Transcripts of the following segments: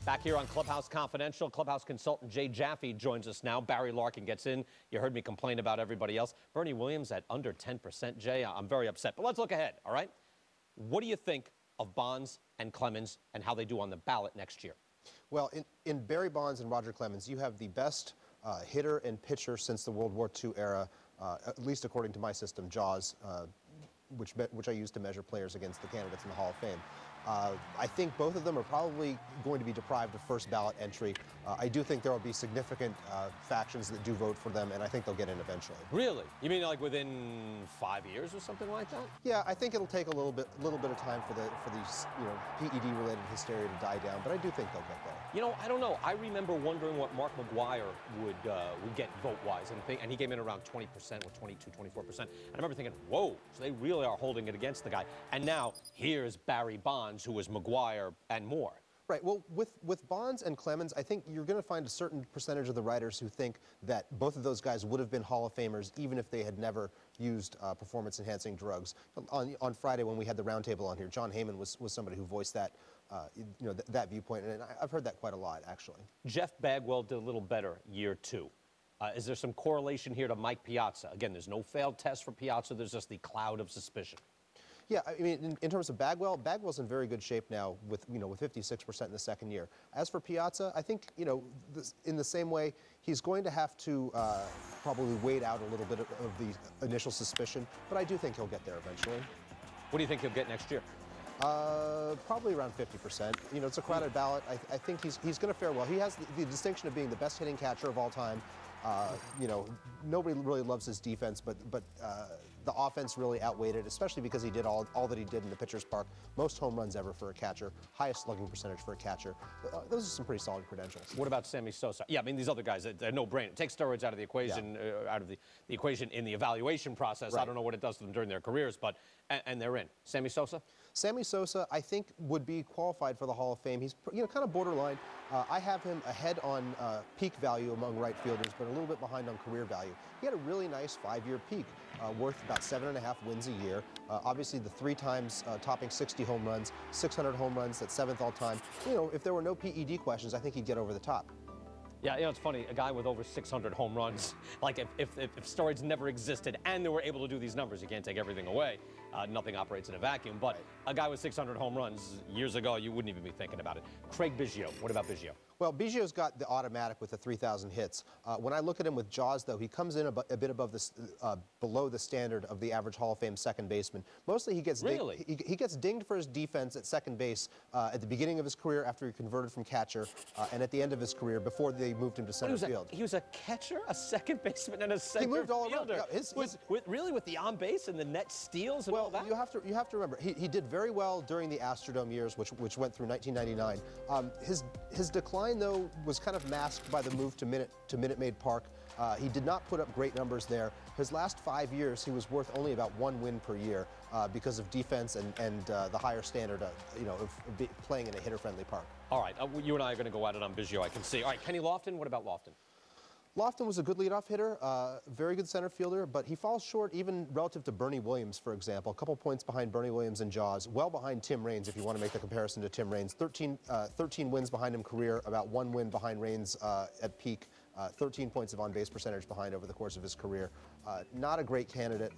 Back here on Clubhouse Confidential, Clubhouse consultant Jay Jaffe joins us now. Barry Larkin gets in. You heard me complain about everybody else. Bernie Williams at under 10%. Jay, I'm very upset. But let's look ahead, all right? What do you think of Bonds and Clemens and how they do on the ballot next year? Well, in Barry Bonds and Roger Clemens, you have the best hitter and pitcher since the World War II era, at least according to my system, JAWS, which I use to measure players against the candidates in the Hall of Fame. I think both of them are probably going to be deprived of first ballot entry. I do think there will be significant factions that do vote for them, and I think they'll get in eventually. Really? You mean like within 5 years or something like that? Yeah, I think it'll take a little bit of time for these PED-related hysteria to die down, but I do think they'll get there. You know, I don't know. I remember wondering what Mark McGwire would get vote-wise, and he came in around 20% or 22, 24%. And I remember thinking, whoa, so they really are holding it against the guy. And now here's Barry Bonds, who was McGwire and more. Right. Well, with Bonds and Clemens, I think you're going to find a certain percentage of the writers who think that both of those guys would have been Hall of Famers even if they had never used performance-enhancing drugs. On Friday when we had the roundtable on here, John Heyman was somebody who voiced that that viewpoint, and I've heard that quite a lot, actually. Jeff Bagwell did a little better year two. Is there some correlation here to Mike Piazza? Again, there's no failed test for Piazza. There's just the cloud of suspicion. Yeah, I mean, in terms of Bagwell, Bagwell's in very good shape now with 56% in the second year. As for Piazza, I think, in the same way, he's going to have to probably wait out a little bit of the initial suspicion, but I do think he'll get there eventually. What do you think he'll get next year? Probably around 50%. It's a crowded ballot. I think he's going to fare well. He has the distinction of being the best hitting catcher of all time. Nobody really loves his defense, but the offense really outweighed it, especially because he did all that he did in the pitcher's park. Most home runs ever for a catcher, highest slugging percentage for a catcher. Those are some pretty solid credentials. What about Sammy Sosa? Yeah, I mean, these other guys, they're no-brainer. Take steroids out of the equation, out of the equation in the evaluation process. Right. I don't know what it does to them during their careers, but and they're in. Sammy Sosa? Sammy Sosa, I think, would be qualified for the Hall of Fame. He's kind of borderline. I have him ahead on peak value among right fielders, but a little bit behind on career value. He had a really nice 5-year peak, worth about 7.5 wins a year. Obviously, the 3 times topping 60 home runs, 600 home runs, that's 7th all time. If there were no PED questions, I think he'd get over the top. Yeah, it's funny, a guy with over 600 home runs, like if steroids never existed and they were able to do these numbers, you can't take everything away. Nothing operates in a vacuum, but a guy with 600 home runs years ago, you wouldn't even be thinking about it. Craig Biggio, what about Biggio? Well, Biggio's got the automatic with the 3,000 hits. When I look at him with JAWS, though, he comes in a bit above below the standard of the average Hall of Fame second baseman. Mostly he gets he gets dinged for his defense at second base at the beginning of his career after he converted from catcher, and at the end of his career before they moved him to center field. He was a catcher, a second baseman, and a center fielder. He moved all fielder. around. Really, with the on base and the net steals and all that? You have to remember, he did very well during the Astrodome years, which went through 1999. His decline, though, was kind of masked by the move to Minute Maid Park. He did not put up great numbers there. His last 5 years, he was worth only about 1 win per year because of defense and the higher standard of playing in a hitter-friendly park. All right, you and I are going to go at it on Biggio, I can see. All right, Kenny Lofton, what about Lofton? Lofton was a good leadoff hitter, very good center fielder, but he falls short even relative to Bernie Williams, for example. A couple points behind Bernie Williams and JAWS, well behind Tim Raines, if you want to make the comparison to Tim Raines. 13 wins behind him career, about 1 win behind Raines at peak, 13 points of on-base percentage behind over the course of his career. Not a great candidate,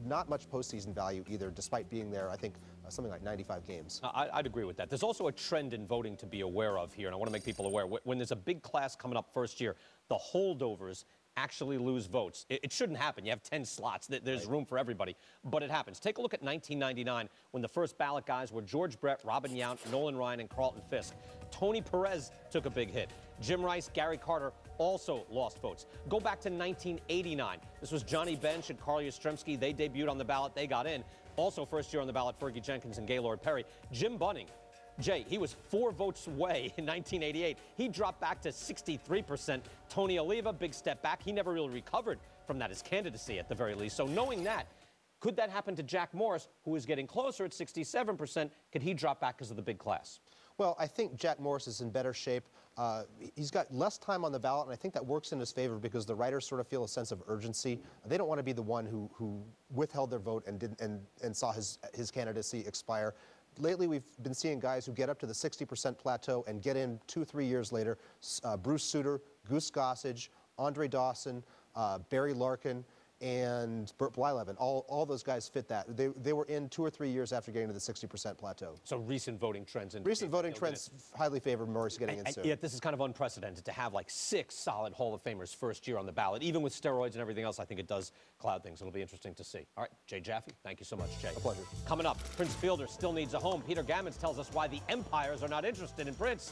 not much postseason value either, despite being there, I think, something like 95 games. I'd agree with that. There's also a trend in voting to be aware of here, and I want to make people aware. When there's a big class coming up first year, the holdovers actually lose votes. It shouldn't happen. You have 10 slots. There's room for everybody, but it happens. Take a look at 1999 when the first ballot guys were George Brett, Robin Yount, Nolan Ryan, and Carlton Fisk. Tony Perez took a big hit. Jim Rice, Gary Carter also lost votes. Go back to 1989. This was Johnny Bench and Carl Yastrzemski. They debuted on the ballot. They got in. Also first year on the ballot, Fergie Jenkins and Gaylord Perry. Jim Bunning, Jay, he was 4 votes away in 1988. He dropped back to 63%. Tony Oliva, big step back. He never really recovered from that, his candidacy at the very least. So knowing that, could that happen to Jack Morris, who is getting closer at 67%? Could he drop back because of the big class? Well, I think Jack Morris is in better shape. He's got less time on the ballot, and I think that works in his favor because the writers sort of feel a sense of urgency. They don't want to be the one who withheld their vote and saw his candidacy expire. lately we've been seeing guys who get up to the 60% plateau and get in 2-3 years later. Bruce Sutter, Goose Gossage, Andre Dawson, Barry Larkin, and Burt Blyleven. All those guys fit that. They were in 2 or 3 years after getting to the 60% plateau. So recent voting trends. Recent voting trends highly favor Maurice getting in soon. Yet this is kind of unprecedented to have like 6 solid Hall of Famers first year on the ballot. Even with steroids and everything else, I think it does cloud things. It'll be interesting to see. All right, Jay Jaffe, thank you so much, Jay. A pleasure. Coming up, Prince Fielder still needs a home. Peter Gammons tells us why the Empires are not interested in Prince.